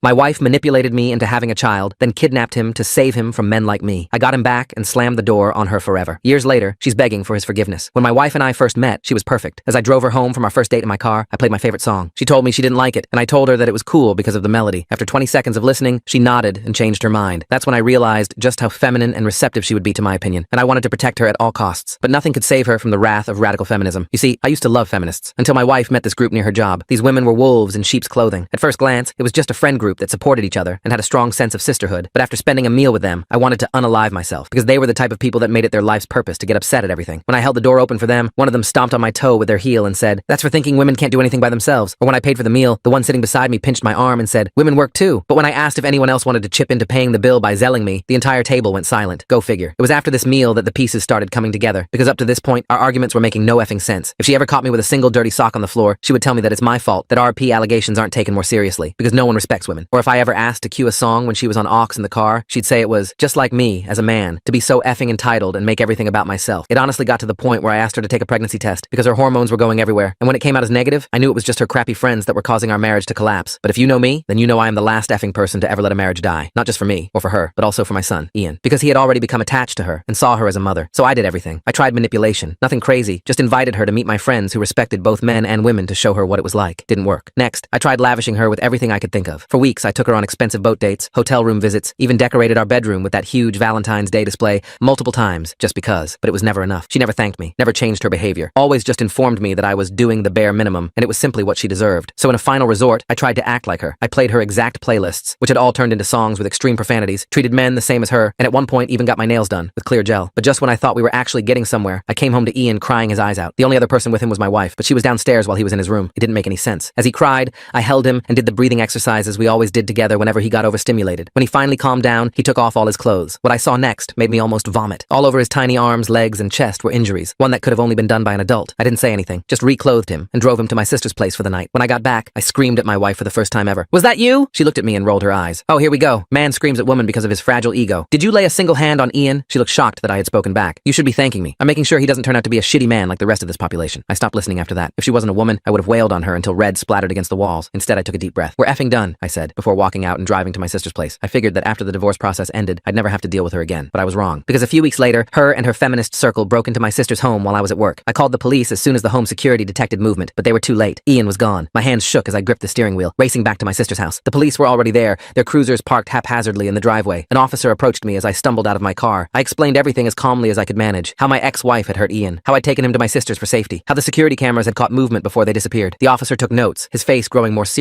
My wife manipulated me into having a child, then kidnapped him to save him from men like me. I got him back and slammed the door on her forever. Years later, she's begging for his forgiveness. When my wife and I first met, she was perfect. As I drove her home from our first date in my car, I played my favorite song. She told me she didn't like it, and I told her that it was cool because of the melody. After 20 seconds of listening, she nodded and changed her mind. That's when I realized just how feminine and receptive she would be to my opinion, and I wanted to protect her at all costs. But nothing could save her from the wrath of radical feminism. You see, I used to love feminists, until my wife met this group near her job. These women were wolves in sheep's clothing. At first glance, it was just a friend group that supported each other and had a strong sense of sisterhood. But after spending a meal with them, I wanted to unalive myself, because they were the type of people that made it their life's purpose to get upset at everything. When I held the door open for them, one of them stomped on my toe with their heel and said, "That's for thinking women can't do anything by themselves." Or when I paid for the meal, the one sitting beside me pinched my arm and said, "Women work too." But when I asked if anyone else wanted to chip into paying the bill by zelling me, the entire table went silent. Go figure. It was after this meal that the pieces started coming together, because up to this point, our arguments were making no effing sense. If she ever caught me with a single dirty sock on the floor, she would tell me that it's my fault, that RP allegations aren't taken more seriously, because no one respects women. Or if I ever asked to cue a song when she was on aux in the car, she'd say it was just like me, as a man, to be so effing entitled and make everything about myself. It honestly got to the point where I asked her to take a pregnancy test, because her hormones were going everywhere, and when it came out as negative, I knew it was just her crappy friends that were causing our marriage to collapse. But if you know me, then you know I am the last effing person to ever let a marriage die. Not just for me, or for her, but also for my son, Ian. Because he had already become attached to her, and saw her as a mother. So I did everything. I tried manipulation. Nothing crazy, just invited her to meet my friends who respected both men and women to show her what it was like. Didn't work. Next, I tried lavishing her with everything I could think of. For weeks, I took her on expensive boat dates, hotel room visits, even decorated our bedroom with that huge Valentine's Day display multiple times, just because. But it was never enough. She never thanked me, never changed her behavior, always just informed me that I was doing the bare minimum, and it was simply what she deserved. So in a final resort, I tried to act like her. I played her exact playlists, which had all turned into songs with extreme profanities, treated men the same as her, and at one point even got my nails done with clear gel. But just when I thought we were actually getting somewhere, I came home to Ian crying his eyes out. The only other person with him was my wife, but she was downstairs while he was in his room. It didn't make any sense. As he cried, I held him and did the breathing exercises we always did together whenever he got overstimulated. When he finally calmed down, he took off all his clothes. What I saw next made me almost vomit. All over his tiny arms, legs, and chest were injuries, one that could have only been done by an adult. I didn't say anything, just reclothed him and drove him to my sister's place for the night. When I got back, I screamed at my wife for the first time ever. "Was that you?" She looked at me and rolled her eyes. "Oh, here we go. Man screams at woman because of his fragile ego. Did you lay a single hand on Ian?" She looked shocked that I had spoken back. "You should be thanking me. I'm making sure he doesn't turn out to be a shitty man like the rest of this population." I stopped listening after that. If she wasn't a woman, I would have wailed on her until red splattered against the walls. Instead, I took a deep breath. "We're effing done," I said, before walking out and driving to my sister's place. I figured that after the divorce process ended, I'd never have to deal with her again. But I was wrong. Because a few weeks later, her and her feminist circle broke into my sister's home while I was at work. I called the police as soon as the home security detected movement, but they were too late. Ian was gone. My hands shook as I gripped the steering wheel, racing back to my sister's house. The police were already there, their cruisers parked haphazardly in the driveway. An officer approached me as I stumbled out of my car. I explained everything as calmly as I could manage. How my ex-wife had hurt Ian. How I'd taken him to my sister's for safety. How the security cameras had caught movement before they disappeared. The officer took notes, his face growing more serious.